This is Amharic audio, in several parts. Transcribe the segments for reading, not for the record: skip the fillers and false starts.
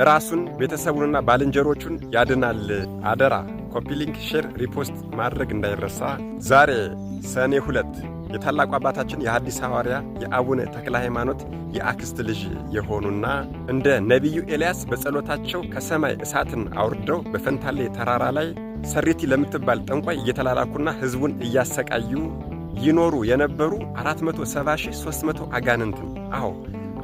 ራሱን ቤተሰቡንና ባልንጀሮቹን ያድናል። አደራ ኮፒ ሊንክ፣ ሼር፣ ሪፖስት ማድረግ እንዳይረሳ። ዛሬ ሰኔ 2 የታላቁ አባታችን የሐዲስ ሐዋርያ የአቡነ ተክለ ሃይማኖት የአክስት ልጅ የሆኑና እንደ ነቢዩ ኤልያስ በጸሎታቸው ከሰማይ እሳትን አውርደው በፈንታሌ ተራራ ላይ ሰሪቲ ለምትባል ጠንቋይ እየተላላኩና ሕዝቡን እያሰቃዩ ይኖሩ የነበሩ 470,300 አጋንንትን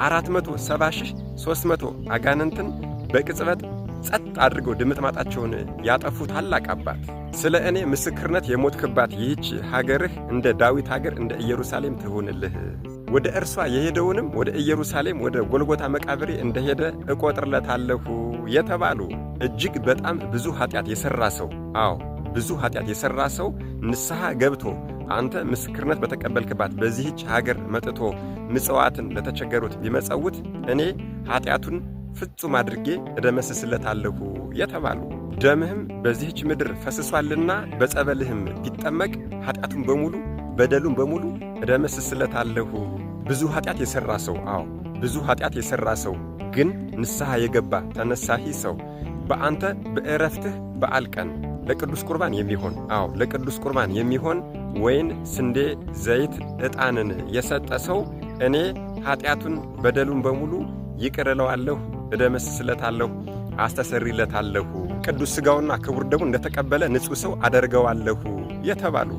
470,300 አጋንንትን በቅጽበት ጸጥ አድርገው ድምጥማጣቸውን ያጠፉ ታላቅ አባት ስለ እኔ ምስክርነት የሞትክባት ይህች ሀገርህ እንደ ዳዊት ሀገር እንደ ኢየሩሳሌም ትሆንልህ፣ ወደ እርሷ የሄደውንም ወደ ኢየሩሳሌም ወደ ጎልጎታ መቃብሬ እንደሄደ እቆጥርለታለሁ የተባሉ እጅግ በጣም ብዙ ኃጢአት የሠራ ሰው ብዙ ኃጢአት የሠራ ሰው ንስሐ ገብቶ አንተ ምስክርነት በተቀበልክባት በዚህች ሀገር መጥቶ ምጽዋትን ለተቸገሩት ቢመጸውት እኔ ኃጢአቱን ፍጹም አድርጌ እደመስስለታለሁ የተባሉ ደምህም በዚህች ምድር ፈስሷልና በጸበልህም ቢጠመቅ ኃጢአቱን በሙሉ በደሉን በሙሉ እደመስስለታለሁ። ብዙ ኃጢአት የሠራ ሰው ብዙ ኃጢአት የሠራ ሰው ግን ንስሐ የገባ ተነሳሂ ሰው በአንተ በዕረፍትህ በዓል ቀን ለቅዱስ ቁርባን የሚሆን ለቅዱስ ቁርባን የሚሆን ወይን፣ ስንዴ፣ ዘይት፣ ዕጣንን የሰጠ ሰው እኔ ኃጢአቱን በደሉን በሙሉ ይቅር እለዋለሁ፣ እደመስስለታለሁ፣ አስተሰሪለታለሁ፣ ቅዱስ ሥጋውና ክቡር ደሙ እንደተቀበለ ንጹሕ ሰው አደርገዋለሁ የተባሉ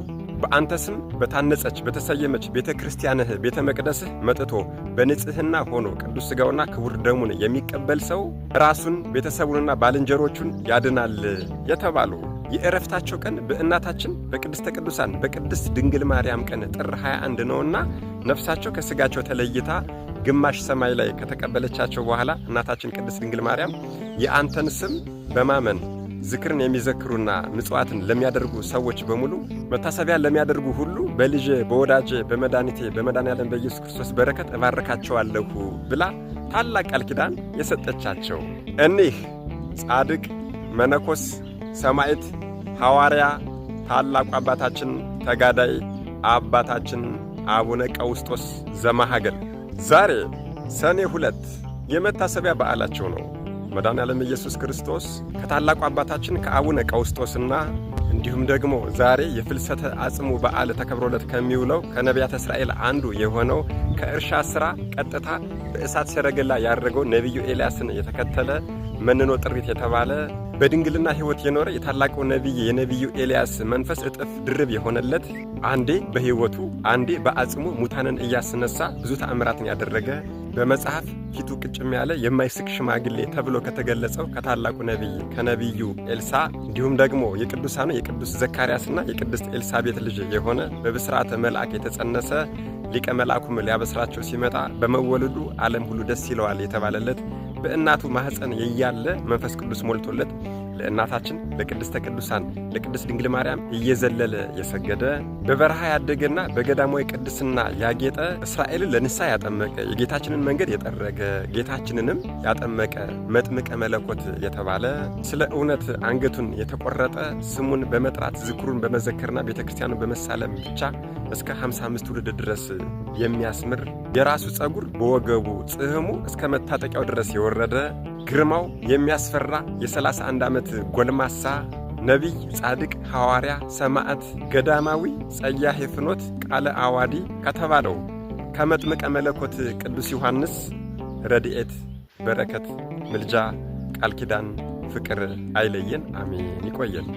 በአንተ ስም በታነጸች በተሰየመች ቤተ ክርስቲያንህ ቤተ መቅደስህ መጥቶ በንጽሕና ሆኖ ቅዱስ ሥጋውና ክቡር ደሙን የሚቀበል ሰው ራሱን ቤተሰቡንና ባልንጀሮቹን ያድናል የተባሉ የዕረፍታቸው ቀን በእናታችን በቅድስተ ቅዱሳን በቅድስት ድንግል ማርያም ቀን ጥር 21 ነውና ነፍሳቸው ከሥጋቸው ተለይታ ግማሽ ሰማይ ላይ ከተቀበለቻቸው በኋላ እናታችን ቅድስት ድንግል ማርያም የአንተን ስም በማመን ዝክርን የሚዘክሩና ምጽዋትን ለሚያደርጉ ሰዎች በሙሉ መታሰቢያን ለሚያደርጉ ሁሉ በልጄ በወዳጄ በመድኃኒቴ በመድኃኔዓለም በኢየሱስ ክርስቶስ በረከት እባርካቸዋለሁ ብላ ታላቅ ቃል ኪዳን የሰጠቻቸው እኒህ ጻድቅ መነኮስ ሰማዕት ሐዋርያ ታላቁ አባታችን ተጋዳይ አባታችን አቡነ ቀውስጦስ ዘማሃገር ዛሬ ሰኔ 2 የመታሰቢያ በዓላቸው ነው። መድኃኔዓለም ኢየሱስ ክርስቶስ ከታላቁ አባታችን ከአቡነ ቀውስጦስና እንዲሁም ደግሞ ዛሬ የፍልሰተ አጽሙ በዓል ተከብሮለት ከሚውለው ከነቢያተ እስራኤል አንዱ የሆነው ከእርሻ ሥራ ቀጥታ በእሳት ሰረገላ ያደረገው ነቢዩ ኤልያስን የተከተለ መንኖ ጥሪት የተባለ በድንግልና ሕይወት የኖረ የታላቁ ነቢይ የነቢዩ ኤልያስ መንፈስ እጥፍ ድርብ የሆነለት አንዴ በሕይወቱ አንዴ በአጽሙ ሙታንን እያስነሳ ብዙ ተአምራትን ያደረገ በመጽሐፍ ፊቱ ቅጭም ያለ የማይስቅ ሽማግሌ ተብሎ ከተገለጸው ከታላቁ ነቢይ ከነቢዩ ኤልሳ እንዲሁም ደግሞ የቅዱሳኑ የቅዱስ ዘካርያስና የቅድስት ኤልሳቤት ልጅ የሆነ በብስራተ መልአክ የተጸነሰ ሊቀ መልአኩም ሊያበስራቸው ሲመጣ በመወለዱ ዓለም ሁሉ ደስ ይለዋል የተባለለት በእናቱ ማህፀን እያለ መንፈስ ቅዱስ ሞልቶለት ለእናታችን ለቅድስተ ቅዱሳን ለቅድስት ድንግል ማርያም እየዘለለ የሰገደ በበረሃ ያደገና በገዳማዊ ቅድስና ያጌጠ እስራኤልን ለንስሐ ያጠመቀ የጌታችንን መንገድ የጠረገ ጌታችንንም ያጠመቀ መጥምቀ መለኮት የተባለ ስለ እውነት አንገቱን የተቆረጠ ስሙን በመጥራት ዝክሩን በመዘከርና ቤተክርስቲያኑን በመሳለም ብቻ እስከ 55 ትውልድ ድረስ የሚያስምር የራሱ ጸጉር በወገቡ ጽሕሙ እስከ መታጠቂያው ድረስ የወረደ ግርማው የሚያስፈራ የ31 ዓመት ጎልማሳ ነቢይ ጻድቅ ሐዋርያ ሰማዕት ገዳማዊ ጸያሄ ፍኖት ቃለ አዋዲ ከተባለው ከመጥምቀ መለኮት ቅዱስ ዮሐንስ ረድኤት በረከት ምልጃ ቃል ኪዳን ፍቅር አይለየን። አሜን። ይቆየን።